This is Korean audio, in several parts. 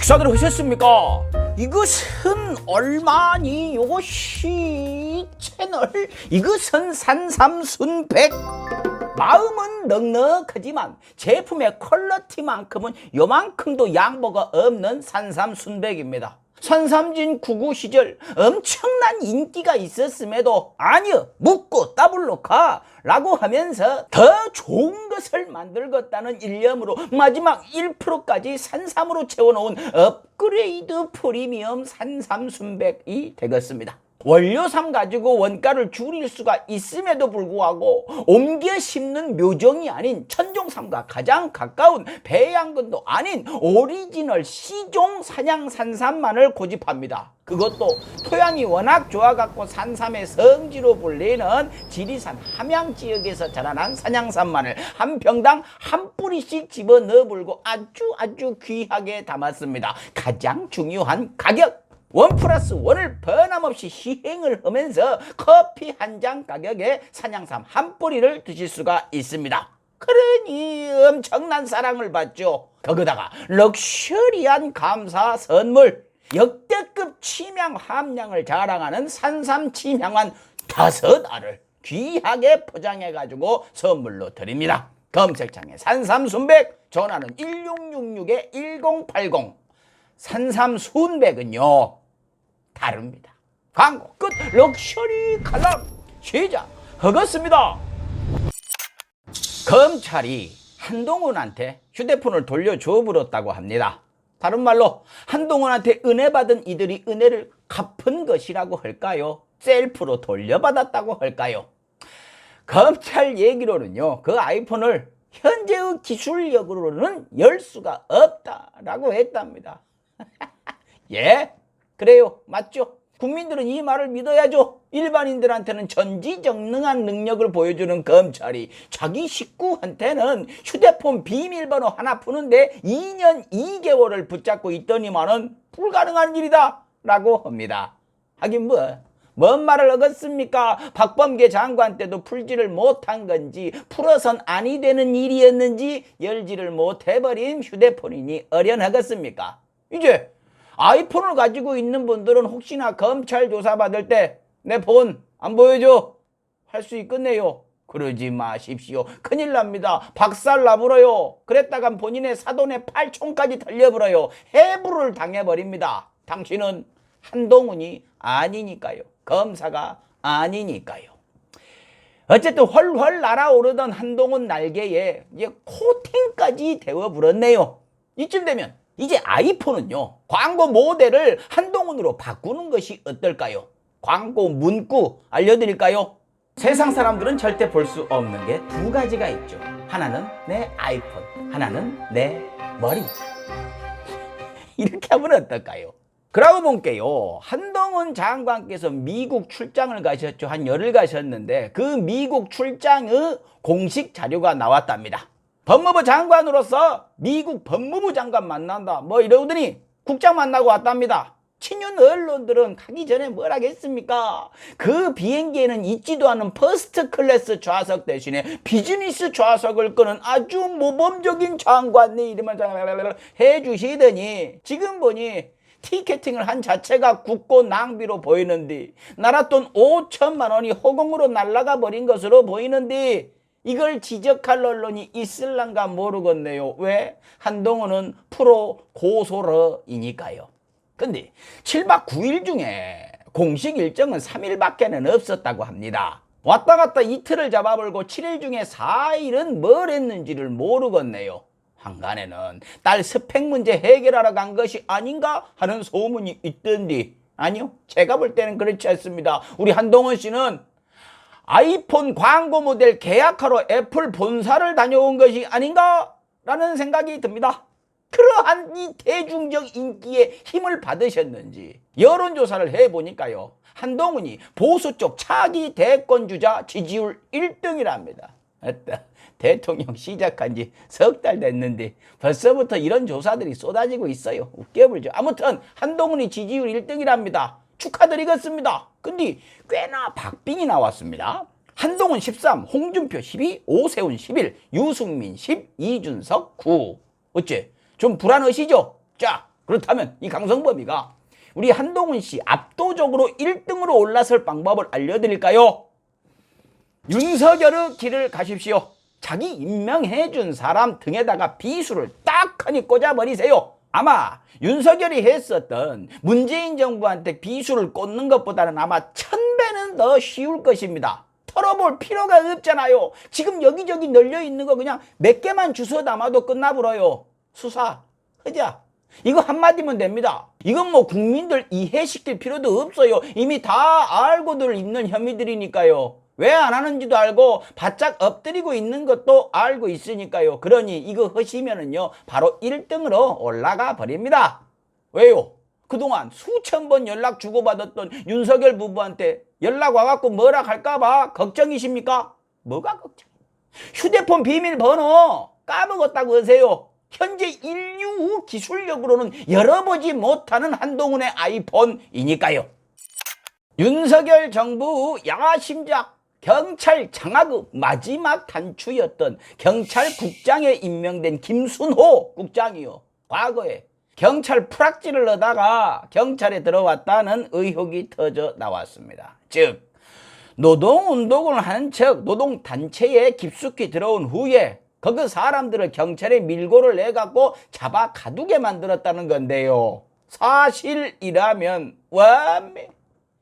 식사들 하셨습니까? 이것은 얼마니? 요것이 채널 이것은 산삼순백. 마음은 넉넉하지만 제품의 퀄리티만큼은 요만큼도 양보가 없는 산삼순백입니다. 산삼진 구구 시절 엄청난 인기가 있었음에도 아니요 묻고 더블로 가 라고 하면서 더 좋은 것을 만들겠다는 일념으로 마지막 1%까지 산삼으로 채워놓은 업그레이드 프리미엄 산삼순백이 되겠습니다. 원료삼 가지고 원가를 줄일 수가 있음에도 불구하고 옮겨 심는 묘종이 아닌 천종삼과 가장 가까운 배양근도 아닌 오리지널 C종 산양 산삼만을 고집합니다. 그것도 토양이 워낙 좋아갖고 산삼의 성지로 불리는 지리산 함양 지역에서 자라난 산양산만을 한 평당 한 뿌리씩 집어넣어불고 아주 귀하게 담았습니다. 가장 중요한 가격! 1+1을 변함없이 시행을 하면서 커피 한 잔 가격에 산양삼 한 뿌리를 드실 수가 있습니다. 그러니 엄청난 사랑을 받죠. 거기다가 럭셔리한 감사 선물, 역대급 침향 함량을 자랑하는 산삼 침향한 5알을 귀하게 포장해가지고 선물로 드립니다. 검색창에 산삼순백, 전화는 1666-1080. 산삼순백은요 다릅니다. 광고 끝. 럭셔리 칼럼 시작하겠습니다. 검찰이 한동훈한테 휴대폰을 돌려줘 버렸다고 합니다. 다른 말로 한동훈한테 은혜 받은 이들이 은혜를 갚은 것이라고 할까요? 셀프로 돌려받았다고 할까요? 검찰 얘기로는요, 그 아이폰을 현재의 기술력으로는 열 수가 없다라고 했답니다. 예, 그래요. 맞죠? 국민들은 이 말을 믿어야죠. 일반인들한테는 전지전능한 능력을 보여주는 검찰이 자기 식구한테는 휴대폰 비밀번호 하나 푸는데 2년 2개월을 붙잡고 있더니만은 불가능한 일이다 라고 합니다. 하긴 뭔 말을 하겠습니까? 박범계 장관 때도 풀지를 못한 건지 풀어선 아니 되는 일이었는지 열지를 못해버린 휴대폰이니 어련하겠습니까? 이제 아이폰을 가지고 있는 분들은 혹시나 검찰 조사 받을 때 내 폰 안 보여줘 할 수 있겠네요. 그러지 마십시오. 큰일 납니다. 박살 나버려요. 그랬다간 본인의 사돈의 팔촌까지 털려버려요. 해부를 당해버립니다. 당신은 한동훈이 아니니까요. 검사가 아니니까요. 어쨌든 훨훨 날아오르던 한동훈 날개에 이제 코팅까지 되어버렸네요. 이쯤 되면 이제 아이폰은요, 광고 모델을 한동훈으로 바꾸는 것이 어떨까요? 광고 문구 알려드릴까요? 세상 사람들은 절대 볼 수 없는 게 두 가지가 있죠. 하나는 내 아이폰, 하나는 내 머리. 이렇게 하면 어떨까요? 그러고 볼게요. 한동훈 장관께서 미국 출장을 가셨죠. 한 열흘 가셨는데 그 미국 출장의 공식 자료가 나왔답니다. 법무부 장관으로서 미국 법무부 장관 만난다 뭐 이러더니 국장 만나고 왔답니다. 친윤 언론들은 가기 전에 뭘 하겠습니까? 그 비행기에는 있지도 않은 퍼스트 클래스 좌석 대신에 비즈니스 좌석을 끄는 아주 모범적인 장관이 이름을 해주시더니 지금 보니 티켓팅을 한 자체가 국고 낭비로 보이는데 나라 돈 5천만 원이 허공으로 날아가 버린 것으로 보이는데 이걸 지적할 언론이 있을란가 모르겠네요. 왜? 한동훈은 프로 고소러이니까요. 근데 7박 9일 중에 공식 일정은 3일밖에는 없었다고 합니다. 왔다 갔다 이틀을 잡아버리고 7일 중에 4일은 뭘 했는지를 모르겠네요. 한간에는 딸 스펙 문제 해결하러 간 것이 아닌가 하는 소문이 있던데 아니요, 제가 볼 때는 그렇지 않습니다. 우리 한동훈 씨는 아이폰 광고 모델 계약하러 애플 본사를 다녀온 것이 아닌가 라는 생각이 듭니다. 그러한 이 대중적 인기에 힘을 받으셨는지 여론조사를 해보니까요, 한동훈이 보수 쪽 차기 대권주자 지지율 1등이랍니다. 대통령 시작한 지 석 달 됐는데 벌써부터 이런 조사들이 쏟아지고 있어요. 웃겨불죠. 아무튼 한동훈이 지지율 1등이랍니다. 축하드리겠습니다. 근데 꽤나 박빙이 나왔습니다. 한동훈 13, 홍준표 12, 오세훈 11, 유승민 10, 이준석 9. 어째? 좀 불안하시죠? 자, 그렇다면 이 강성범이가 우리 한동훈 씨 압도적으로 1등으로 올라설 방법을 알려드릴까요? 윤석열의 길을 가십시오. 자기 임명해준 사람 등에다가 비수를 딱 하니 꽂아버리세요. 아마 윤석열이 했었던 문재인 정부한테 비수를 꽂는 것보다는 아마 1000배는 더 쉬울 것입니다. 털어볼 필요가 없잖아요. 지금 여기저기 널려있는 거 그냥 몇 개만 주워 담아도 끝나버려요. 수사, 하자. 이거 한마디면 됩니다. 이건 뭐 국민들 이해시킬 필요도 없어요. 이미 다 알고들 있는 혐의들이니까요. 왜 안 하는지도 알고 바짝 엎드리고 있는 것도 알고 있으니까요. 그러니 이거 하시면은요 바로 1등으로 올라가 버립니다. 왜요? 그동안 수천 번 연락 주고받았던 윤석열 부부한테 연락 와갖고 뭐라 할까봐 걱정이십니까? 뭐가 걱정? 휴대폰 비밀번호 까먹었다고 하세요. 현재 인류 기술력으로는 열어보지 못하는 한동훈의 아이폰이니까요. 윤석열 정부 야심작 경찰 장악의 마지막 단추였던 경찰국장에 임명된 김순호 국장이요. 과거에 경찰 프락지를 넣다가 경찰에 들어왔다는 의혹이 터져 나왔습니다. 즉 노동운동을 한 척 노동단체에 깊숙이 들어온 후에 그 사람들을 경찰에 밀고를 내갖고 잡아 가두게 만들었다는 건데요. 사실이라면 완매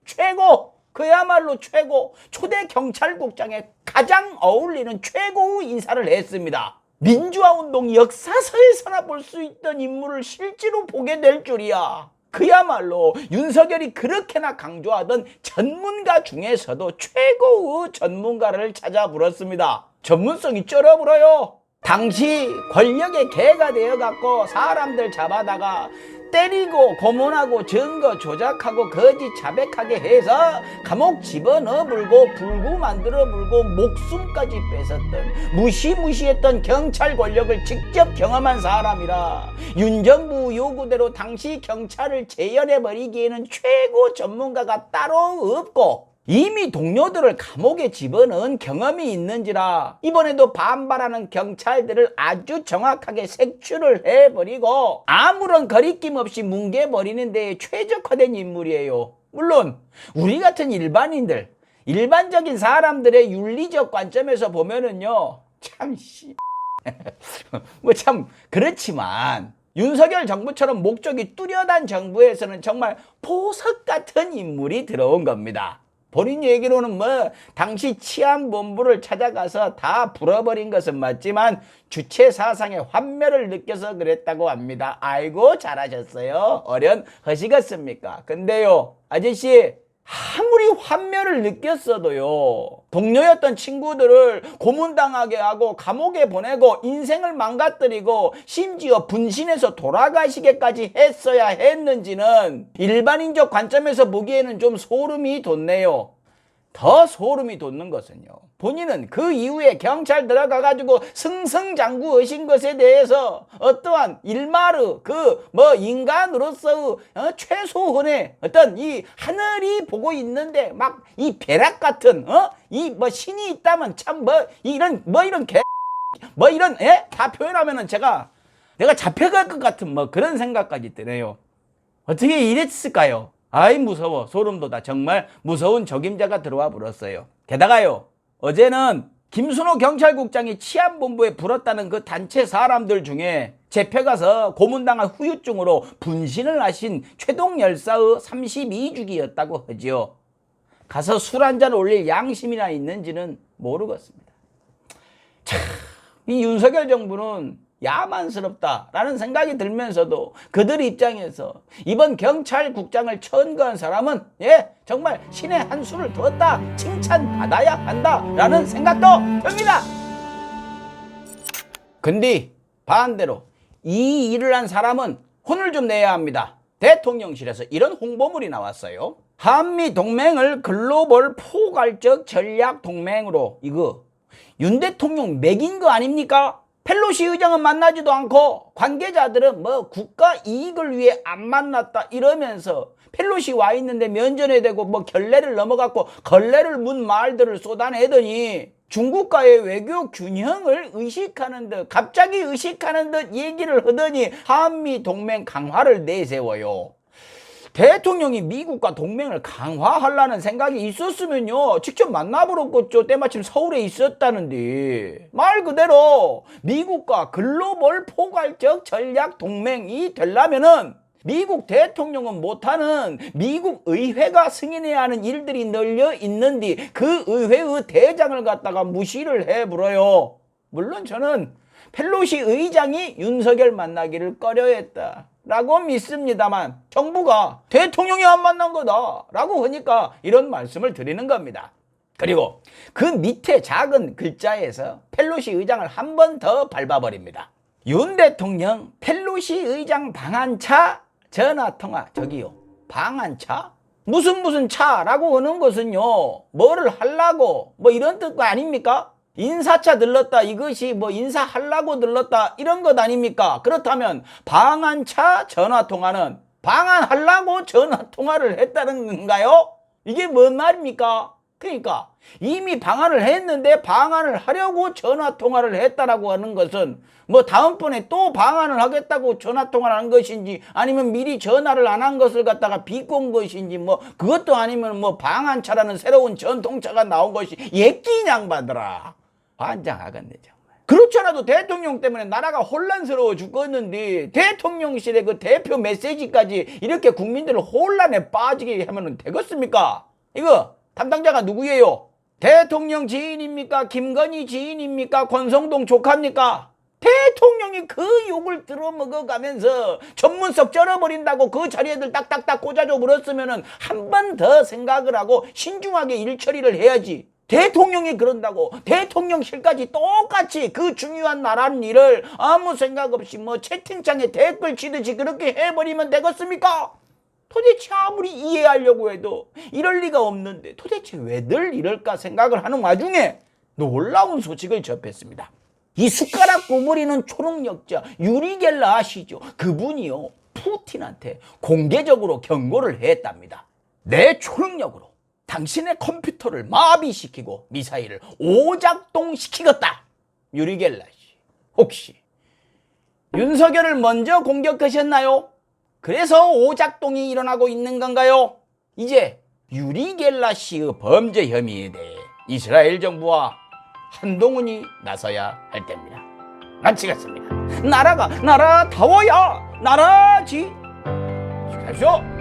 최고, 그야말로 최고, 초대 경찰국장에 가장 어울리는 최고의 인사를 했습니다. 민주화운동 역사서에서나 볼 수 있던 인물을 실제로 보게 될 줄이야. 그야말로 윤석열이 그렇게나 강조하던 전문가 중에서도 최고의 전문가를 찾아 불었습니다. 전문성이 쩔어불어요. 당시 권력의 개가 되어갖고 사람들 잡아다가 때리고 고문하고 증거 조작하고 거짓 자백하게 해서 감옥 집어넣어 불고 불구 만들어 불고 목숨까지 뺏었던 무시무시했던 경찰 권력을 직접 경험한 사람이라 윤 정부 요구대로 당시 경찰을 재현해버리기에는 최고 전문가가 따로 없고 이미 동료들을 감옥에 집어넣은 경험이 있는지라 이번에도 반발하는 경찰들을 아주 정확하게 색출을 해버리고 아무런 거리낌 없이 뭉개버리는 데에 최적화된 인물이에요. 물론 우리 같은 일반적인 사람들의 윤리적 관점에서 보면은요 뭐 참 그렇지만 윤석열 정부처럼 목적이 뚜렷한 정부에서는 정말 보석 같은 인물이 들어온 겁니다. 본인 얘기로는 뭐 당시 치안본부를 찾아가서 다 불어버린 것은 맞지만 주체 사상의 환멸을 느껴서 그랬다고 합니다. 아이고 잘하셨어요. 어련하시겠습니까? 근데요 아저씨 아무리 환멸을 느꼈어도요 동료였던 친구들을 고문당하게 하고 감옥에 보내고 인생을 망가뜨리고 심지어 분신해서 돌아가시게까지 했어야 했는지는 일반인적 관점에서 보기에는 좀 소름이 돋네요. 더 소름이 돋는 것은요 본인은 그 이후에 경찰 들어가가지고 승승장구하신 것에 대해서 어떠한 일마르 인간으로서의 최소한의 어떤 이 하늘이 보고 있는데 막 이 벼락 같은 이 신이 있다면 참 이런 다 표현하면은 내가 잡혀갈 것 같은 그런 생각까지 드네요. 어떻게 이랬을까요? 아이 무서워. 소름 돋아. 정말 무서운 적임자가 들어와 불었어요. 게다가요 어제는 김순호 경찰국장이 치안본부에 불었다는 그 단체 사람들 중에 잡혀가서 고문당한 후유증으로 분신을 하신 최동열사의 32주기였다고 하지요. 가서 술 한잔 올릴 양심이나 있는지는 모르겠습니다. 참, 이 윤석열 정부는 야만스럽다라는 생각이 들면서도 그들 입장에서 이번 경찰국장을 천거한 사람은 정말 신의 한 수를 두었다 칭찬받아야 한다라는 생각도 듭니다. 근데 반대로 이 일을 한 사람은 혼을 좀 내야 합니다. 대통령실에서 이런 홍보물이 나왔어요. 한미동맹을 글로벌 포괄적 전략동맹으로 이거 윤 대통령 매긴 거 아닙니까? 펠로시 의장은 만나지도 않고 관계자들은 국가 이익을 위해 안 만났다 이러면서 펠로시 와 있는데 면전에 대고 결례를 넘어갔고 걸레를 문 말들을 쏟아내더니 중국과의 외교 균형을 의식하는 듯, 갑자기 의식하는 듯 얘기를 하더니 한미 동맹 강화를 내세워요. 대통령이 미국과 동맹을 강화하려는 생각이 있었으면요, 직접 만나보겠죠. 때마침 서울에 있었다는데. 말 그대로 미국과 글로벌 포괄적 전략 동맹이 되려면은 미국 대통령은 못하는 미국 의회가 승인해야 하는 일들이 널려 있는데 그 의회의 대장을 갖다가 무시를 해버려요. 물론 저는 펠로시 의장이 윤석열 만나기를 꺼려했다 라고 믿습니다만 정부가 대통령이 안 만난 거다 라고 하니까 이런 말씀을 드리는 겁니다. 그리고 그 밑에 작은 글자에서 펠로시 의장을 한 번 더 밟아버립니다. 윤 대통령 펠로시 의장 방한차 전화통화. 저기요, 방한차? 무슨 차라고 하는 것은요, 뭐를 하려고 뭐 이런 뜻 아닙니까? 인사차 들렀다, 이것이 뭐 인사하려고 들렀다 이런 것 아닙니까? 그렇다면 방한차 전화통화는 방한하려고 전화통화를 했다는 건가요? 이게 뭔 말입니까? 그러니까 이미 방한을 했는데 방한을 하려고 전화통화를 했다라고 하는 것은 뭐 다음번에 또 방한을 하겠다고 전화통화를 한 것인지, 아니면 미리 전화를 안 한 것을 갖다가 비꼰 것인지, 뭐 그것도 아니면 뭐 방한차라는 새로운 전통차가 나온 것이 예끼 양반들아, 환장하겠네 정말. 그렇지 않아도 대통령 때문에 나라가 혼란스러워 죽겠는데 대통령실의 그 대표 메시지까지 이렇게 국민들을 혼란에 빠지게 하면 되겠습니까? 이거 담당자가 누구예요? 대통령 지인입니까? 김건희 지인입니까? 권성동 조카입니까? 대통령이 그 욕을 들어먹어가면서 전문석 쩔어버린다고 그 자리에들 딱딱딱 꽂아줘 버렸으면은 한 번 더 생각을 하고 신중하게 일 처리를 해야지. 대통령이 그런다고 대통령실까지 똑같이 그 중요한 나라는 일을 아무 생각 없이 뭐 채팅창에 댓글 치듯이 그렇게 해버리면 되겠습니까? 도대체 아무리 이해하려고 해도 이럴 리가 없는데 도대체 왜들 이럴까 생각을 하는 와중에 놀라운 소식을 접했습니다. 이 숟가락 구부리는 초능력자 유리겔라 아시죠? 그분이요, 푸틴한테 공개적으로 경고를 했답니다. 내 초능력으로 당신의 컴퓨터를 마비시키고 미사일을 오작동시키겠다. 유리겔라 씨, 혹시 윤석열을 먼저 공격하셨나요? 그래서 오작동이 일어나고 있는 건가요? 이제 유리겔라 씨의 범죄 혐의에 대해 이스라엘 정부와 한동훈이 나서야 할 때입니다. 마치겠습니다. 나라다워야 나라지. 가십시오.